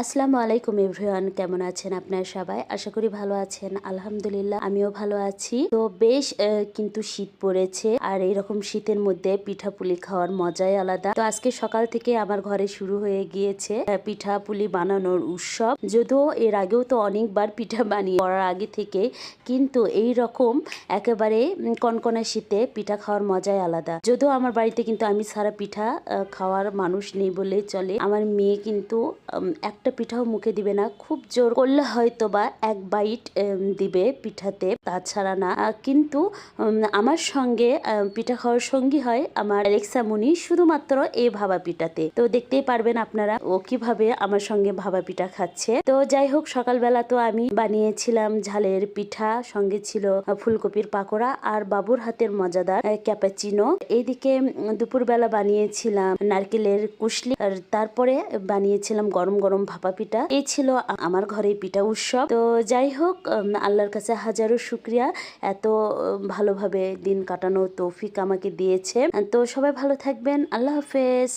আসসালামু আলাইকুম এভরিওয়ান, কেমন আছেন আপনারা সবাই? আশা করি ভালো আছেন। আলহামদুলিল্লাহ আমিও ভালো আছি। তো বেশ কিন্তু শীত পড়েছে, আর এইরকম শীতের মধ্যে পিঠাপুলি খাওয়ার মজাই আলাদা। তো আজকে সকাল থেকে আমার ঘরে শুরু হয়ে গিয়েছে পিঠাপুলি বানানোর উৎসব। যদিও এর আগেও তো অনেকবার পিঠা বানিয়ে পড়ার আগে থেকে, কিন্তু এই রকম একেবারে কনকনা শীতে পিঠা খাওয়ার মজাই আলাদা। যদিও আমার বাড়িতে কিন্তু আমি সারা পিঠা খাওয়ার মানুষ নেই বলেই চলে। আমার মেয়ে কিন্তু একটা পিঠাও মুখে দিবে না, খুব জোর করলে হয়তো বা এক বাইট দিবে পিঠাতে, তাছাড়া না। কিন্তু আমার সঙ্গে পিঠা খাওয়ার সঙ্গী হয় আমার অ্যালেক্সা মুনি, শুধুমাত্র এই ভাবা পিঠাতে। তো দেখতেই পারবেন আপনারা ও কিভাবে আমার সঙ্গে ভাবা পিঠা খাচ্ছে। তো যাই হোক, সকালবেলা তো আমি বানিয়েছিলাম ঝালের পিঠা, সঙ্গে ছিল ফুলকপির পাকোড়া আর বাবুর হাতের মজাদার ক্যাপাচিনো। এইদিকে দুপুরবেলা বানিয়েছিলাম নারকেলের কুশলি, আর তারপরে বানিয়েছিলাম গরম গরম ভাপা পিঠা। এই ছিল আমার ঘরে পিঠা উৎসব। তো যাই হোক, আল্লাহর কাছে হাজারো শুক্রিয়া, এত ভালোভাবে দিন কাটানোর তৌফিক আমাকে দিয়েছে। তো সবাই ভালো থাকবেন। আল্লাহ হাফেজ।